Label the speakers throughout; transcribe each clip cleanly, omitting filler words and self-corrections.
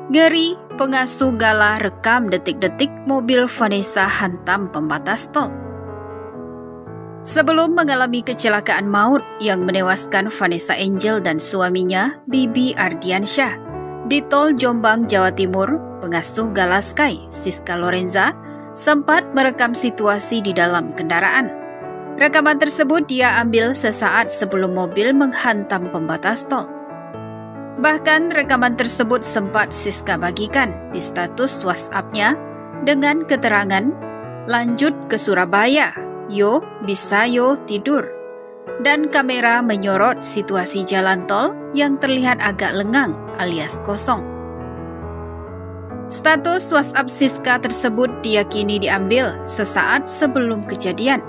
Speaker 1: Ngeri, pengasuh Gala rekam detik-detik mobil Vanessa hantam pembatas tol. Sebelum mengalami kecelakaan maut yang menewaskan Vanessa Angel dan suaminya, Bibi Ardiansyah, di tol Jombang, Jawa Timur, pengasuh Gala Sky, Siska Lorenza, sempat merekam situasi di dalam kendaraan. Rekaman tersebut dia ambil sesaat sebelum mobil menghantam pembatas tol. Bahkan rekaman tersebut sempat Siska bagikan di status WhatsApp-nya dengan keterangan, "Lanjut ke Surabaya, yo bisa yo tidur." Dan kamera menyorot situasi jalan tol yang terlihat agak lengang alias kosong. Status WhatsApp Siska tersebut diyakini diambil sesaat sebelum kejadian,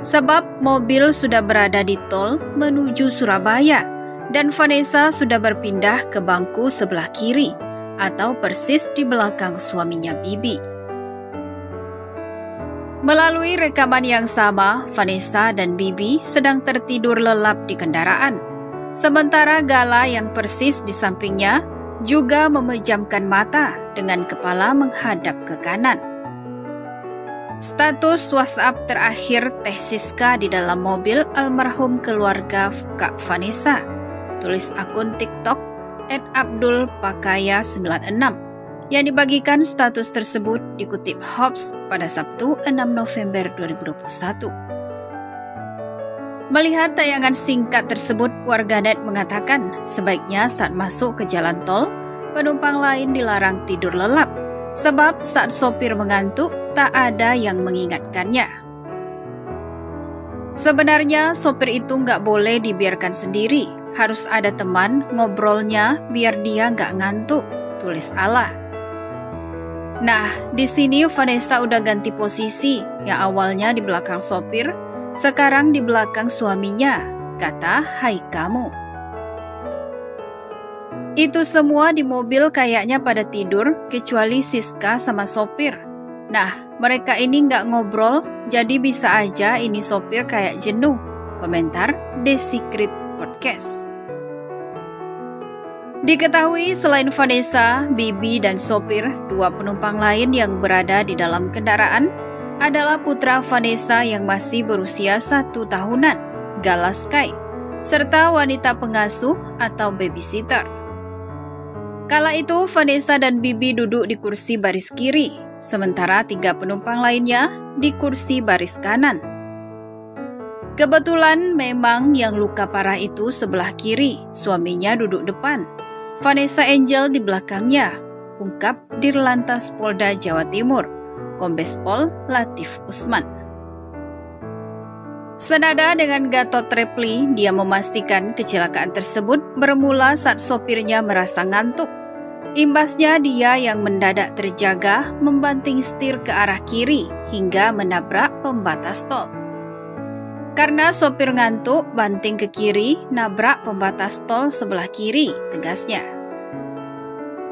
Speaker 1: sebab mobil sudah berada di tol menuju Surabaya dan Vanessa sudah berpindah ke bangku sebelah kiri atau persis di belakang suaminya Bibi. Melalui rekaman yang sama, Vanessa dan Bibi sedang tertidur lelap di kendaraan, sementara Gala yang persis di sampingnya juga memejamkan mata dengan kepala menghadap ke kanan. Status WhatsApp terakhir Teh Siska di dalam mobil almarhum keluarga Kak Vanessa, tulis akun TikTok @abdulpakaya96, yang dibagikan status tersebut dikutip Hops pada Sabtu 6 November 2021. Melihat tayangan singkat tersebut, warganet mengatakan sebaiknya saat masuk ke jalan tol, penumpang lain dilarang tidur lelap, sebab saat sopir mengantuk tak ada yang mengingatkannya. Sebenarnya sopir itu nggak boleh dibiarkan sendiri, harus ada teman ngobrolnya biar dia nggak ngantuk, tulis Allah. Nah, di sini Vanessa udah ganti posisi, yang awalnya di belakang sopir, sekarang di belakang suaminya, kata "Hai kamu". Itu semua di mobil kayaknya pada tidur, kecuali Siska sama sopir. Nah, mereka ini nggak ngobrol, jadi bisa aja ini sopir kayak jenuh, komentar The Secret Podcast. Diketahui selain Vanessa, Bibi, dan sopir, dua penumpang lain yang berada di dalam kendaraan adalah putra Vanessa yang masih berusia 1 tahunan, Gala Sky, serta wanita pengasuh atau babysitter. Kala itu Vanessa dan Bibi duduk di kursi baris kiri, sementara 3 penumpang lainnya di kursi baris kanan. Kebetulan memang yang luka parah itu sebelah kiri, suaminya duduk depan, Vanessa Angel di belakangnya, ungkap Dirlantas Polda Jawa Timur, Kombes Pol Latif Usman. Senada dengan Gatot Reply, dia memastikan kecelakaan tersebut bermula saat sopirnya merasa ngantuk. Imbasnya dia yang mendadak terjaga membanting setir ke arah kiri hingga menabrak pembatas tol. Karena sopir ngantuk, banting ke kiri, nabrak pembatas tol sebelah kiri, tegasnya.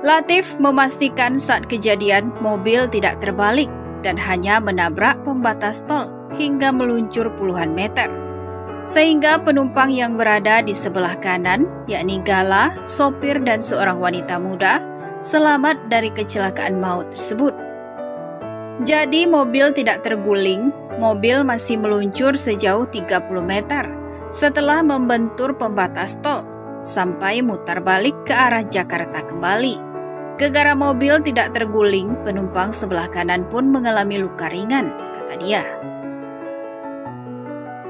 Speaker 1: Latif memastikan saat kejadian mobil tidak terbalik dan hanya menabrak pembatas tol hingga meluncur puluhan meter. Sehingga penumpang yang berada di sebelah kanan, yakni Gala, sopir dan seorang wanita muda, selamat dari kecelakaan maut tersebut. Jadi mobil tidak terguling, mobil masih meluncur sejauh 30 meter setelah membentur pembatas tol sampai mutar balik ke arah Jakarta kembali. Gegara mobil tidak terguling, penumpang sebelah kanan pun mengalami luka ringan, kata dia.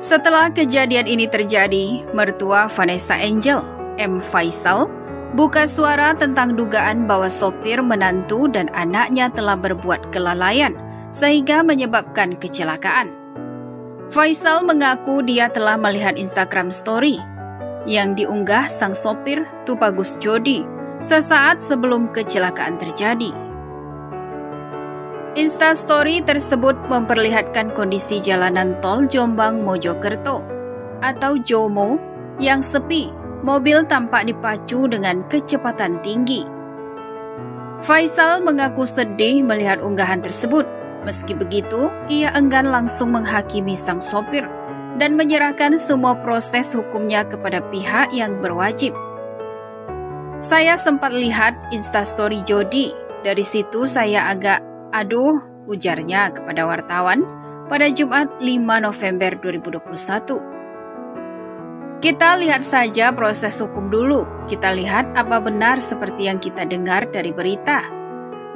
Speaker 1: Setelah kejadian ini terjadi, mertua Vanessa Angel, M. Faisal, buka suara tentang dugaan bahwa sopir, menantu, dan anaknya telah berbuat kelalaian sehingga menyebabkan kecelakaan. Faisal mengaku dia telah melihat Instagram story yang diunggah sang sopir Tubagus Jodi sesaat sebelum kecelakaan terjadi. Instastory tersebut memperlihatkan kondisi jalanan tol Jombang Mojokerto atau JOMO yang sepi. Mobil tampak dipacu dengan kecepatan tinggi. Faisal mengaku sedih melihat unggahan tersebut. Meski begitu, ia enggan langsung menghakimi sang sopir dan menyerahkan semua proses hukumnya kepada pihak yang berwajib. Saya sempat lihat instastory Jody. Dari situ saya agak aduh, ujarnya kepada wartawan pada Jumat 5 November 2021. Kita lihat saja proses hukum dulu. Kita lihat apa benar seperti yang kita dengar dari berita,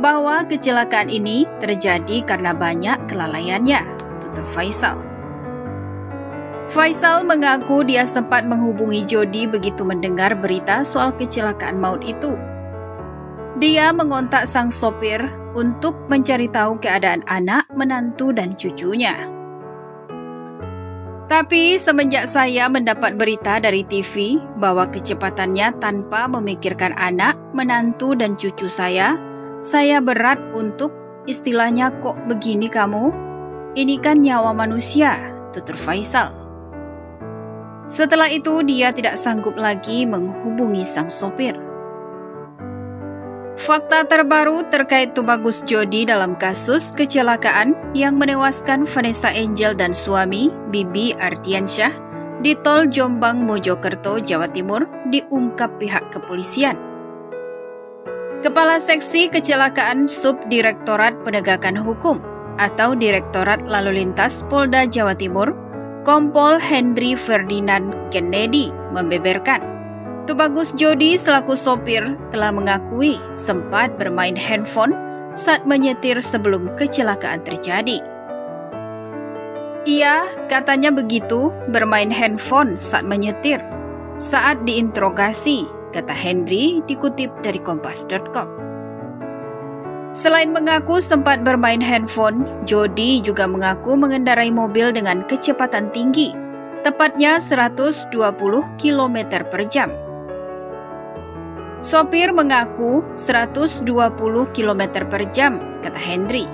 Speaker 1: bahwa kecelakaan ini terjadi karena banyak kelalaiannya, tutur Faisal. Faisal mengaku dia sempat menghubungi Jody begitu mendengar berita soal kecelakaan maut itu. Dia mengontak sang sopir untuk mencari tahu keadaan anak, menantu, dan cucunya. Tapi semenjak saya mendapat berita dari TV bahwa kecepatannya tanpa memikirkan anak, menantu, dan cucu saya berat untuk istilahnya kok begini kamu? Ini kan nyawa manusia, tutur Faisal. Setelah itu dia tidak sanggup lagi menghubungi sang sopir. Fakta terbaru terkait Tubagus Jody dalam kasus kecelakaan yang menewaskan Vanessa Angel dan suami Bibi Ardiansyah di Tol Jombang Mojokerto, Jawa Timur diungkap pihak kepolisian. Kepala Seksi Kecelakaan Subdirektorat Penegakan Hukum atau Direktorat Lalu Lintas Polda Jawa Timur, Kompol Hendry Ferdinand Kennedy membeberkan, Tubagus Jody selaku sopir telah mengakui sempat bermain handphone saat menyetir sebelum kecelakaan terjadi. Ia katanya begitu bermain handphone saat menyetir saat diinterogasi, kata Hendry dikutip dari kompas.com. Selain mengaku sempat bermain handphone, Jody juga mengaku mengendarai mobil dengan kecepatan tinggi, tepatnya 120 km per jam. Sopir mengaku 120 km per jam, kata Hendry.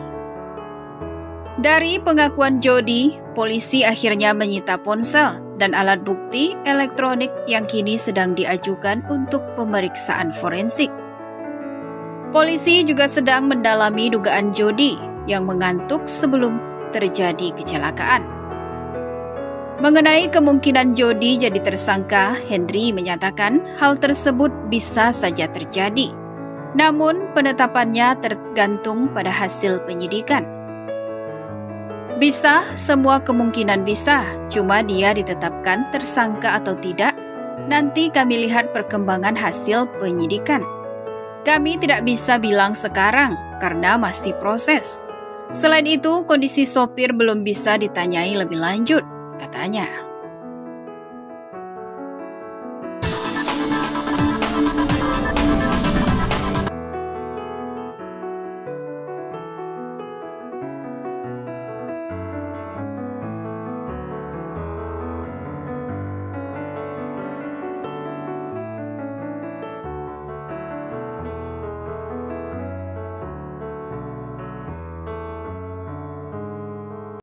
Speaker 1: Dari pengakuan Jody, polisi akhirnya menyita ponsel dan alat bukti elektronik yang kini sedang diajukan untuk pemeriksaan forensik. Polisi juga sedang mendalami dugaan Jody yang mengantuk sebelum terjadi kecelakaan. Mengenai kemungkinan Jody jadi tersangka, Hendry menyatakan hal tersebut bisa saja terjadi. Namun penetapannya tergantung pada hasil penyidikan. Bisa, semua kemungkinan bisa, cuma dia ditetapkan tersangka atau tidak, nanti kami lihat perkembangan hasil penyidikan. Kami tidak bisa bilang sekarang karena masih proses. Selain itu, kondisi sopir belum bisa ditanyai lebih lanjut, katanya.